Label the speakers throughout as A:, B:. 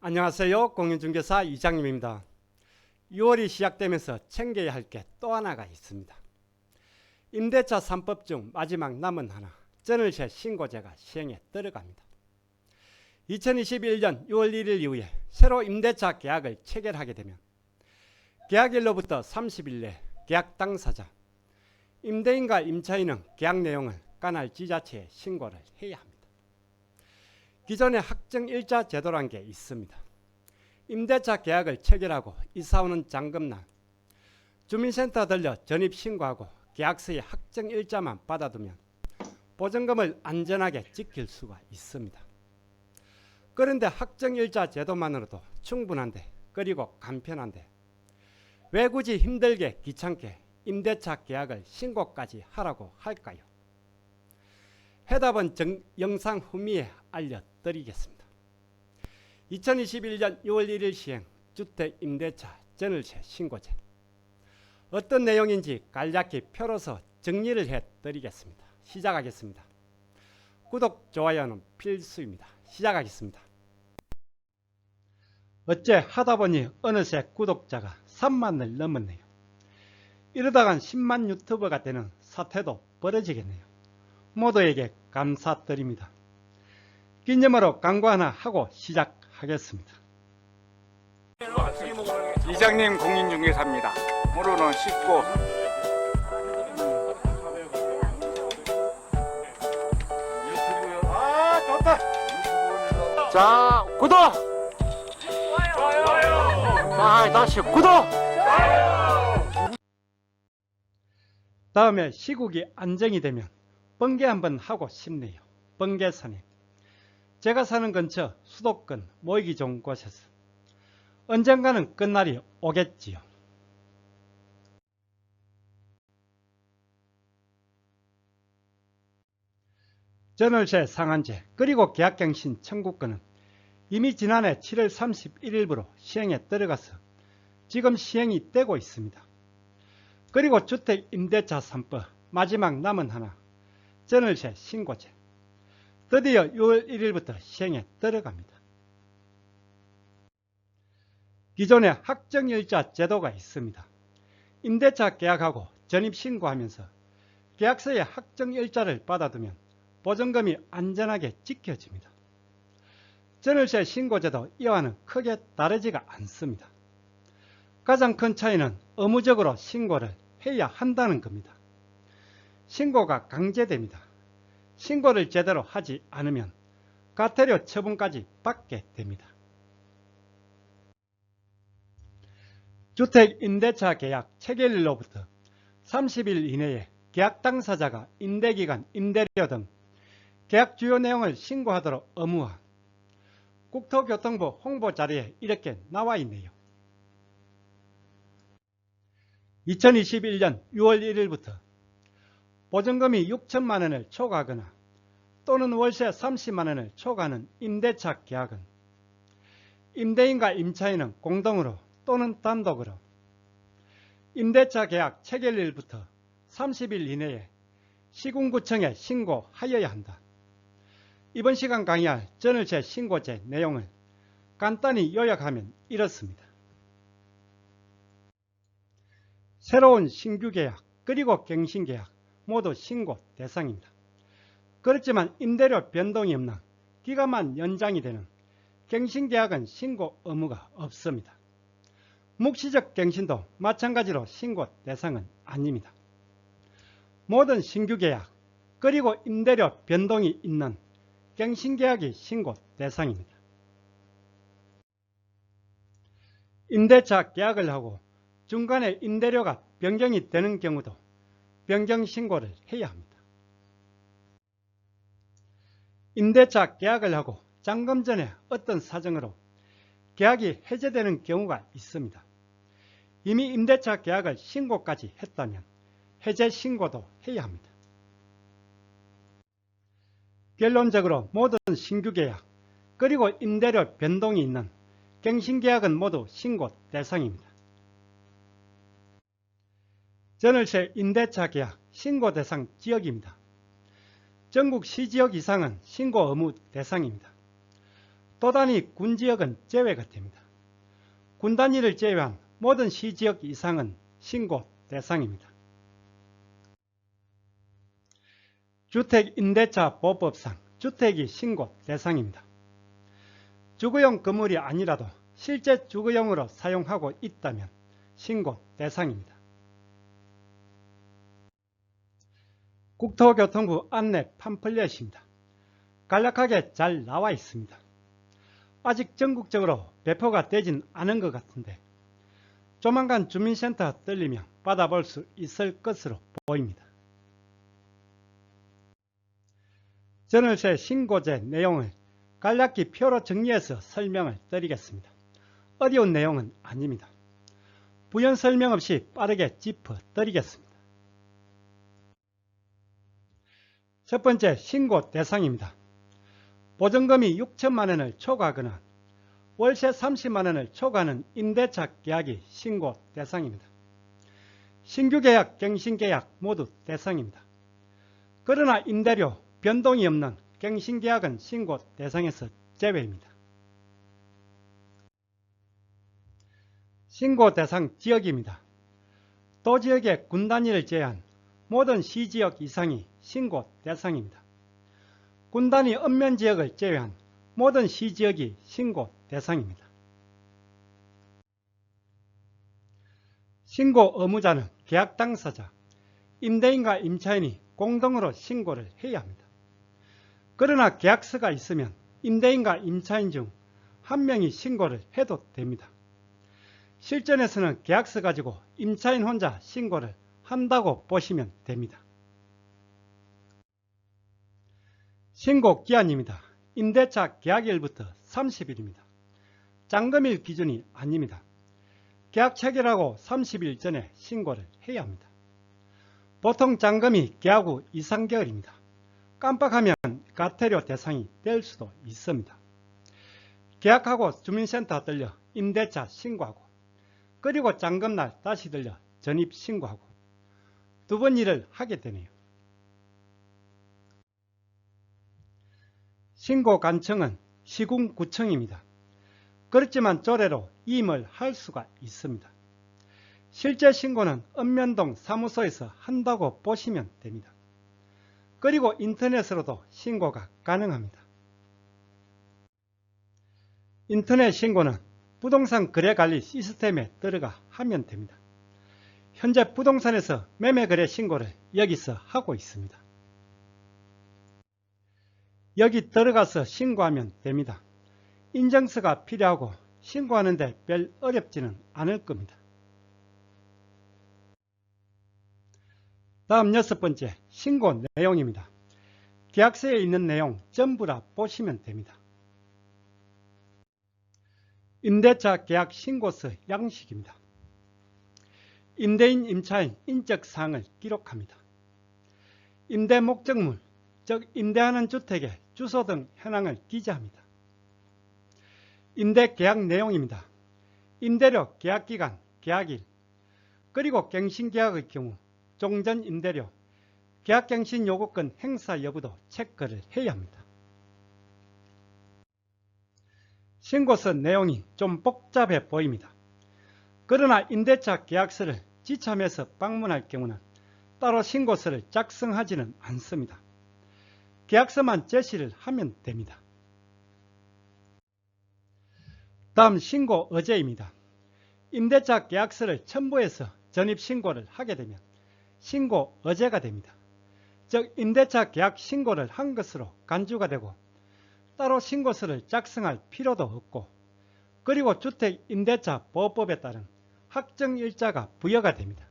A: 안녕하세요. 공인중개사 이장님입니다. 6월이 시작되면서 챙겨야 할 게 또 하나가 있습니다. 임대차 3법 중 마지막 남은 하나, 전월세 신고제가 시행에 들어갑니다. 2021년 6월 1일 이후에 새로 임대차 계약을 체결하게 되면 계약일로부터 30일 내 계약 당사자, 임대인과 임차인은 계약 내용을 관할 지자체에 신고를 해야 합니다. 기존의 확정일자 제도란 게 있습니다. 임대차 계약을 체결하고 이사오는 잔금날 주민센터 들려 전입신고하고 계약서의 확정일자만 받아두면 보증금을 안전하게 지킬 수가 있습니다. 그런데 확정일자 제도만으로도 충분한데, 그리고 간편한데 왜 굳이 힘들게 귀찮게 임대차 계약을 신고까지 하라고 할까요? 해답은 영상 후미에 알려드리겠습니다. 2021년 6월 1일 시행 주택임대차 전월세 신고제, 어떤 내용인지 간략히 표로서 정리를 해드리겠습니다. 시작하겠습니다. 구독, 좋아요는 필수입니다. 시작하겠습니다. 어째 하다보니 어느새 구독자가 3만을 넘었네요. 이러다간 10만 유튜버가 되는 사태도 벌어지겠네요. 모두에게 감사드립니다. 기념으로 광고 하나 하고 시작하겠습니다.
B: 이장님 공인중개사입니다. 모르는 쉽고 자, 구독! 자, 다시 구독!
A: 다음에 시국이 안정이 되면 번개 한번 하고 싶네요. 번개 산행. 제가 사는 근처 수도권 모이기 좋은 곳에서 언젠가는 끝날이 오겠지요. 전월세 상한제 그리고 계약갱신 청구권은 이미 지난해 7월 31일부로 시행에 들어가서 지금 시행이 되고 있습니다. 그리고 주택임대차 3법 마지막 남은 하나, 전월세 신고제, 드디어 6월 1일부터 시행에 들어갑니다. 기존에 확정일자 제도가 있습니다. 임대차 계약하고 전입신고하면서 계약서에 확정일자를 받아두면 보증금이 안전하게 지켜집니다. 전월세 신고제도 이와는 크게 다르지가 않습니다. 가장 큰 차이는 의무적으로 신고를 해야 한다는 겁니다. 신고가 강제됩니다. 신고를 제대로 하지 않으면 과태료 처분까지 받게 됩니다. 주택임대차 계약 체결일로부터 30일 이내에 계약 당사자가 임대기간, 임대료 등 계약 주요 내용을 신고하도록 의무화. 국토교통부 홍보자료에 이렇게 나와 있네요. 2021년 6월 1일부터 보증금이 6천만 원을 초과하거나 또는 월세 30만 원을 초과하는 임대차 계약은 임대인과 임차인은 공동으로 또는 단독으로 임대차 계약 체결일부터 30일 이내에 시군구청에 신고하여야 한다. 이번 시간 강의할 전월세 신고제 내용을 간단히 요약하면 이렇습니다. 새로운 신규 계약 그리고 갱신 계약 모두 신고 대상입니다. 그렇지만 임대료 변동이 없는 기간만 연장이 되는 갱신 계약은 신고 의무가 없습니다. 묵시적 갱신도 마찬가지로 신고 대상은 아닙니다. 모든 신규 계약 그리고 임대료 변동이 있는 갱신 계약이 신고 대상입니다. 임대차 계약을 하고 중간에 임대료가 변경이 되는 경우도 변경 신고를 해야 합니다. 임대차 계약을 하고 잔금 전에 어떤 사정으로 계약이 해제되는 경우가 있습니다. 이미 임대차 계약을 신고까지 했다면 해제 신고도 해야 합니다. 결론적으로 모든 신규 계약 그리고 임대료 변동이 있는 갱신 계약은 모두 신고 대상입니다. 전월세 임대차 계약 신고 대상 지역입니다. 전국 시지역 이상은 신고 의무 대상입니다. 또 단위 군지역은 제외가 됩니다. 군 단위를 제외한 모든 시지역 이상은 신고 대상입니다. 주택임대차 보호법상 주택이 신고 대상입니다. 주거용 건물이 아니라도 실제 주거용으로 사용하고 있다면 신고 대상입니다. 국토교통부 안내 팜플렛입니다. 간략하게 잘 나와 있습니다. 아직 전국적으로 배포가 되진 않은 것 같은데 조만간 주민센터 들리면 받아볼 수 있을 것으로 보입니다. 전월세 신고제 내용을 간략히 표로 정리해서 설명을 드리겠습니다. 어려운 내용은 아닙니다. 부연 설명 없이 빠르게 짚어 드리겠습니다. 첫 번째 신고 대상입니다. 보증금이 6천만 원을 초과하거나 월세 30만 원을 초과하는 임대차 계약이 신고 대상입니다. 신규 계약, 갱신 계약 모두 대상입니다. 그러나 임대료 변동이 없는 갱신 계약은 신고 대상에서 제외입니다. 신고 대상 지역입니다. 도지역의 군 단위를 제외한 모든 시지역 이상이 신고 대상입니다. 군 단위 읍면 지역을 제외한 모든 시지역이 신고 대상입니다. 신고 의무자는 계약 당사자, 임대인과 임차인이 공동으로 신고를 해야 합니다. 그러나 계약서가 있으면 임대인과 임차인 중 한 명이 신고를 해도 됩니다. 실전에서는 계약서 가지고 임차인 혼자 신고를 한다고 보시면 됩니다. 신고 기한입니다. 임대차 계약일부터 30일입니다. 잔금일 기준이 아닙니다. 계약 체결하고 30일 전에 신고를 해야 합니다. 보통 잔금이 계약 후 2, 3개월입니다. 깜빡하면 과태료 대상이 될 수도 있습니다. 계약하고 주민센터 들려 임대차 신고하고 그리고 잔금날 다시 들려 전입 신고하고 두 번 일을 하게 되네요. 신고 관청은 시군구청입니다. 그렇지만 조례로 임을 할 수가 있습니다. 실제 신고는 읍면동 사무소에서 한다고 보시면 됩니다. 그리고 인터넷으로도 신고가 가능합니다. 인터넷 신고는 부동산 거래관리 시스템에 들어가 하면 됩니다. 현재 부동산에서 매매거래 신고를 여기서 하고 있습니다. 여기 들어가서 신고하면 됩니다. 인증서가 필요하고 신고하는데 별 어렵지는 않을 겁니다. 다음 6번째 신고 내용입니다. 계약서에 있는 내용 전부라 보시면 됩니다. 임대차 계약 신고서 양식입니다. 임대인, 임차인 인적사항을 기록합니다. 임대 목적물, 즉 임대하는 주택의 주소 등 현황을 기재합니다. 임대 계약 내용입니다. 임대료, 계약기간, 계약일, 그리고 갱신계약의 경우 종전 임대료, 계약갱신 요구권 행사 여부도 체크를 해야 합니다. 신고서 내용이 좀 복잡해 보입니다. 그러나 임대차 계약서를 지참해서 방문할 경우는 따로 신고서를 작성하지는 않습니다. 계약서만 제시를 하면 됩니다. 다음 신고 의제입니다. 임대차 계약서를 첨부해서 전입신고를 하게 되면 신고 의제가 됩니다. 즉 임대차 계약 신고를 한 것으로 간주가 되고 따로 신고서를 작성할 필요도 없고 그리고 주택임대차 보호법에 따른 확정일자가 부여가 됩니다.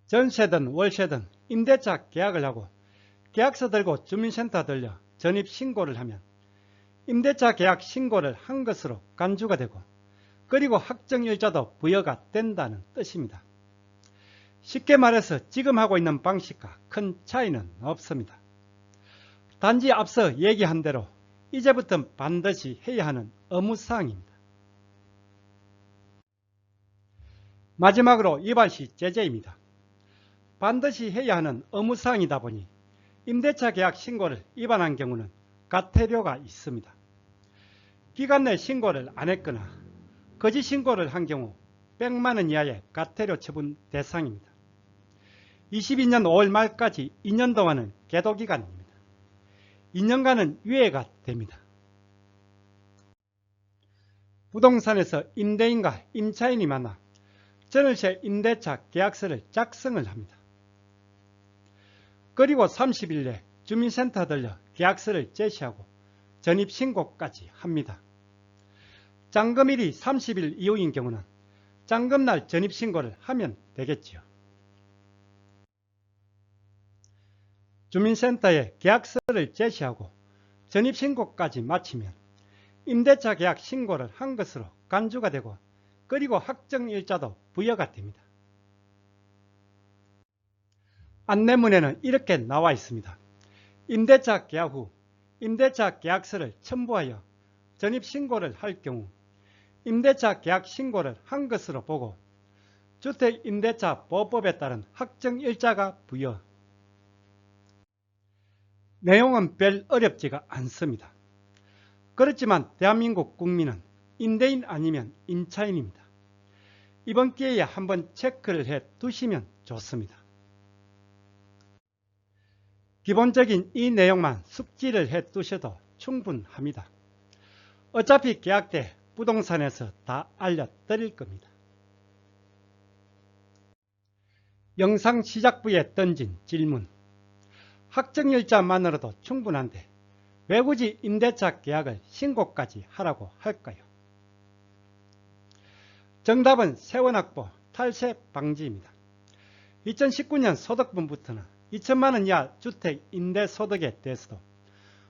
A: 전세든 월세든 임대차 계약을 하고 계약서 들고 주민센터 들려 전입신고를 하면 임대차 계약 신고를 한 것으로 간주가 되고 그리고 확정일자도 부여가 된다는 뜻입니다. 쉽게 말해서 지금 하고 있는 방식과 큰 차이는 없습니다. 단지 앞서 얘기한 대로 이제부터 반드시 해야 하는 의무사항입니다. 마지막으로 위반시 제재입니다. 반드시 해야 하는 의무사항이다 보니 임대차 계약 신고를 위반한 경우는 과태료가 있습니다. 기간 내 신고를 안 했거나 거짓 신고를 한 경우 100만 원 이하의 과태료 처분 대상입니다. 22년 5월 말까지 2년 동안은 계도기간입니다. 2년간은 유예가 됩니다. 부동산에서 임대인과 임차인이 만나 전월세 임대차 계약서를 작성을 합니다. 그리고 30일 내 주민센터 들려 계약서를 제시하고 전입신고까지 합니다. 잔금일이 30일 이후인 경우는 잔금날 전입신고를 하면 되겠지요. 주민센터에 계약서를 제시하고 전입신고까지 마치면 임대차 계약 신고를 한 것으로 간주가 되고 그리고 확정일자도 부여가 됩니다. 안내문에는 이렇게 나와 있습니다. 임대차 계약 후 임대차 계약서를 첨부하여 전입신고를 할 경우 임대차 계약 신고를 한 것으로 보고 주택임대차보호법에 따른 확정일자가 부여. 내용은 별 어렵지가 않습니다. 그렇지만 대한민국 국민은 임대인 아니면 임차인입니다. 이번 기회에 한번 체크를 해 두시면 좋습니다. 기본적인 이 내용만 숙지를 해 두셔도 충분합니다. 어차피 계약 때 부동산에서 다 알려드릴 겁니다. 영상 시작부에 던진 질문. 확정일자만으로도 충분한데 왜 굳이 임대차 계약을 신고까지 하라고 할까요? 정답은 세원확보, 탈세 방지입니다. 2019년 소득분부터는 2천만 원 이하 주택 임대소득에 대해서도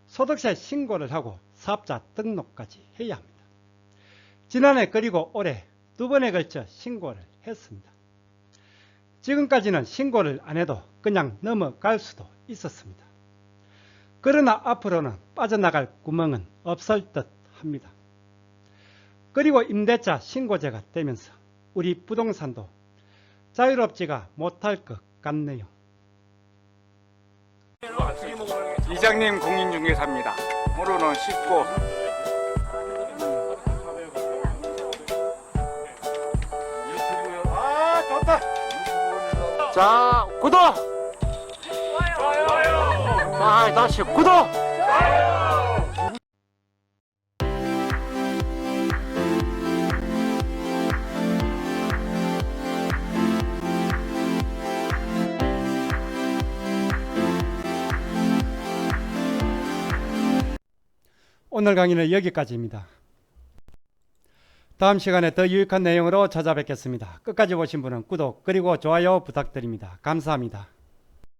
A: 소득세 신고를 하고 사업자 등록까지 해야 합니다. 지난해 그리고 올해 두 번에 걸쳐 신고를 했습니다. 지금까지는 신고를 안 해도 그냥 넘어갈 수도 있었습니다. 그러나 앞으로는 빠져나갈 구멍은 없을 듯 합니다. 그리고 임대차 신고제가 되면서 우리 부동산도 자유롭지가 못할 것 같네요.
B: 이장님 공인중개사입니다. 오늘은 쉽고 자, 구독! 좋아요! 다시 구독!
A: 오늘 강의는 여기까지입니다. 다음 시간에 더 유익한 내용으로 찾아뵙겠습니다. 끝까지 보신 분은 구독 그리고 좋아요 부탁드립니다. 감사합니다.